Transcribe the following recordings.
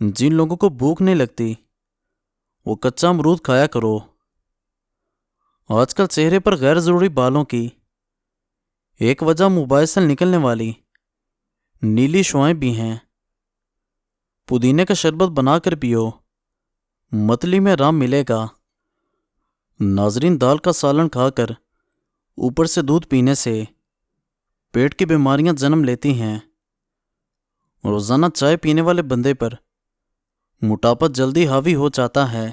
جن لوگوں کو بھوک نہیں لگتی وہ کچا امرود کھایا کرو۔ آج کل چہرے پر غیر ضروری بالوں کی ایک وجہ موبائل سے نکلنے والی نیلی شعاعیں بھی ہیں۔ پودینے کا شربت بنا کر پیو، متلی میں آرام ملے گا۔ ناظرین، دال کا سالن کھا کر اوپر سے دودھ پینے سے پیٹ کی بیماریاں جنم لیتی ہیں۔ روزانہ چائے پینے والے بندے پر موٹاپا جلدی حاوی ہو جاتا ہے۔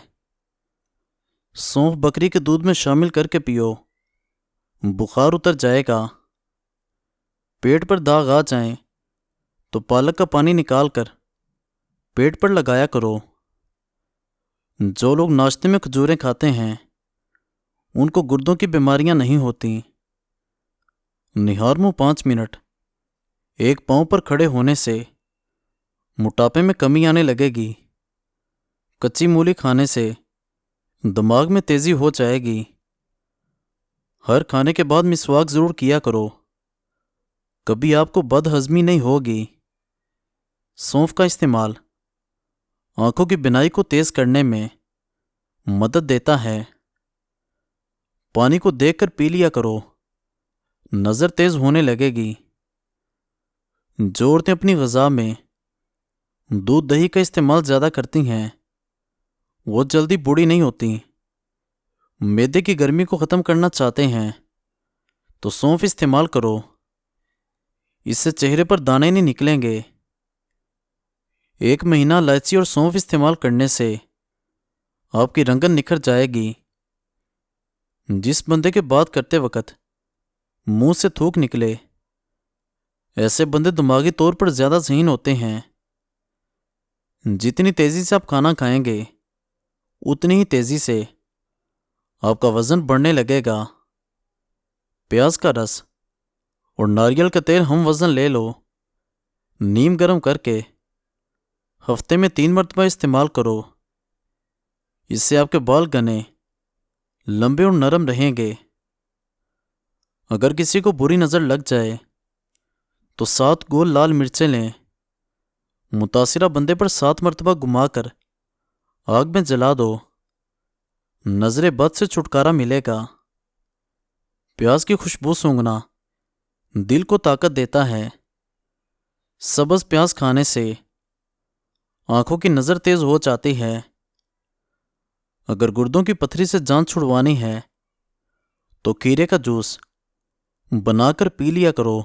سونف بکری کے دودھ میں شامل کر کے پیو، بخار اتر جائے گا۔ پیٹ پر داغ آ جائیں تو پالک کا پانی نکال کر پیٹ پر لگایا کرو۔ جو لوگ ناشتے میں کھجوریں کھاتے ہیں ان کو گردوں کی بیماریاں نہیں ہوتی۔ نہار منہ 5 منٹ ایک پاؤں پر کھڑے ہونے سے موٹاپے میں کمی آنے لگے گی۔ کچی مولی کھانے سے دماغ میں تیزی ہو جائے گی۔ ہر کھانے کے بعد مسواک ضرور کیا کرو، کبھی آپ کو بد ہضمی نہیں ہوگی۔ سونف کا استعمال آنکھوں کی بینائی کو تیز کرنے میں مدد دیتا ہے۔ پانی کو دیکھ کر پی لیا کرو، نظر تیز ہونے لگے گی۔ جو عورتیں اپنی غذا میں دودھ دہی کا استعمال زیادہ کرتی ہیں وہ جلدی بوڑھی نہیں ہوتی۔ معدے کی گرمی کو ختم کرنا چاہتے ہیں تو سونف استعمال کرو، اس سے چہرے پر دانے نہیں نکلیں گے۔ 1 مہینہ الائچی اور سونف استعمال کرنے سے آپ کی رنگت نکھر جائے گی۔ جس بندے کے بات کرتے وقت منہ سے تھوک نکلے، ایسے بندے دماغی طور پر زیادہ ذہین ہوتے ہیں۔ جتنی تیزی سے آپ کھانا کھائیں گے اتنی ہی تیزی سے آپ کا وزن بڑھنے لگے گا۔ پیاز کا رس اور ناریل کا تیل ہم وزن لے لو، نیم گرم کر کے ہفتے میں 3 مرتبہ استعمال کرو۔ اس سے آپ کے بال گھنے، لمبے اور نرم رہیں گے۔ اگر کسی کو بری نظر لگ جائے تو 7 گول لال مرچیں لیں، متاثرہ بندے پر 7 مرتبہ گھما کر آگ میں جلا دو، نظر بد سے چھٹکارا ملے گا۔ پیاز کی خوشبو سونگھنا دل کو طاقت دیتا ہے۔ سبز پیاز کھانے سے آنکھوں کی نظر تیز ہو جاتی ہے۔ اگر گردوں کی پتھری سے جان چھڑوانی ہے تو کھیرے کا جوس بنا کر پی لیا کرو۔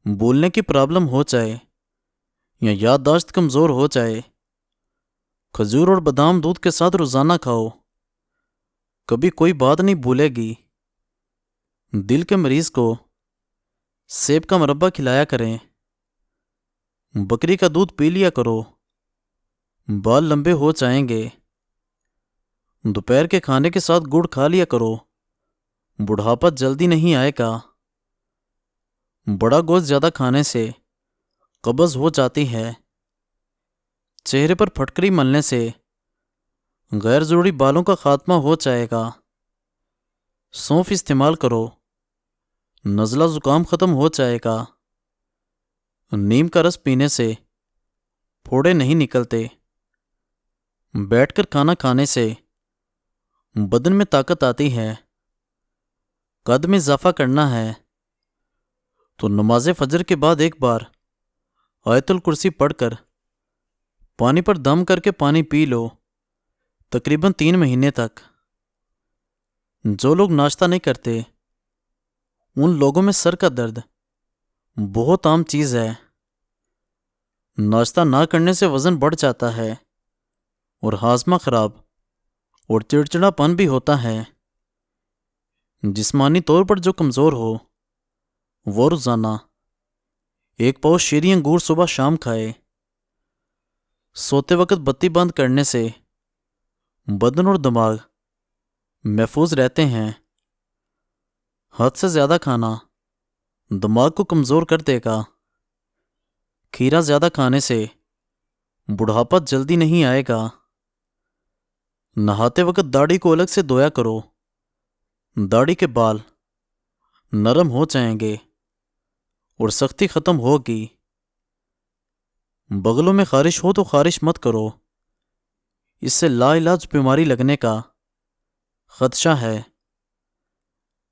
بولنے کی پرابلم ہو جائے یا یادداشت کمزور ہو جائے، کھجور اور بادام دودھ کے ساتھ روزانہ کھاؤ، کبھی کوئی بات نہیں بھولے گی۔ دل کے مریض کو سیب کا مربع کھلایا کریں، بکری کا دودھ پی لیا کرو، بال لمبے ہو جائیں گے۔ دوپہر کے کھانے کے ساتھ گڑ کھا لیا کرو، بڑھاپا جلدی نہیں آئے گا۔ بڑا گوشت زیادہ کھانے سے قبض ہو جاتی ہے۔ چہرے پر پھٹکری ملنے سے غیر ضروری بالوں کا خاتمہ ہو جائے گا۔ سونف استعمال کرو، نزلہ زکام ختم ہو جائے گا۔ نیم کا رس پینے سے پھوڑے نہیں نکلتے۔ بیٹھ کر کھانا کھانے سے بدن میں طاقت آتی ہے۔ قد میں اضافہ کرنا ہے تو نماز فجر کے بعد ایک بار آیت الکرسی پڑھ کر پانی پر دم کر کے پانی پی لو، تقریباً 3 مہینے تک۔ جو لوگ ناشتہ نہیں کرتے ان لوگوں میں سر کا درد بہت عام چیز ہے۔ ناشتہ نہ کرنے سے وزن بڑھ جاتا ہے اور ہاضمہ خراب اور چڑچڑا پن بھی ہوتا ہے۔ جسمانی طور پر جو کمزور ہو وہ روزانہ 1 پاؤ شیریں انگور صبح شام کھائے۔ سوتے وقت بتی بند کرنے سے بدن اور دماغ محفوظ رہتے ہیں۔ حد سے زیادہ کھانا دماغ کو کمزور کر دے گا۔ کھیرا زیادہ کھانے سے بڑھاپا جلدی نہیں آئے گا۔ نہاتے وقت داڑھی کو الگ سے دھویا کرو، داڑھی کے بال نرم ہو جائیں گے اور سختی ختم ہوگی۔ بغلوں میں خارش ہو تو خارش مت کرو، اس سے لا علاج بیماری لگنے کا خدشہ ہے۔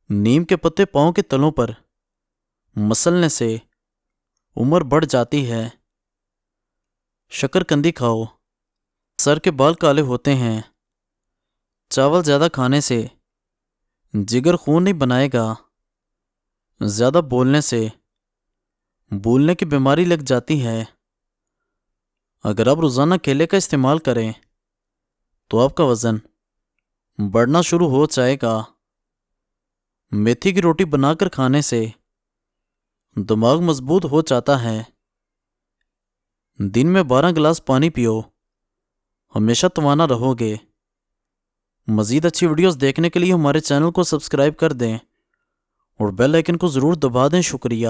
نیم کے پتے پاؤں کے تلوں پر مسلنے سے عمر بڑھ جاتی ہے۔ شکر کندی کھاؤ، سر کے بال کالے ہوتے ہیں۔ چاول زیادہ کھانے سے جگر خون نہیں بنائے گا۔ زیادہ بولنے سے بھولنے کی بیماری لگ جاتی ہے۔ اگر آپ روزانہ کیلے کا استعمال کریں تو آپ کا وزن بڑھنا شروع ہو جائے گا۔ میتھی کی روٹی بنا کر کھانے سے دماغ مضبوط ہو جاتا ہے۔ دن میں 12 گلاس پانی پیو، ہمیشہ توانا رہو گے۔ مزید اچھی ویڈیوز دیکھنے کے لیے ہمارے چینل کو سبسکرائب کر دیں اور بیل آئیکن کو ضرور دبا دیں۔ شکریہ۔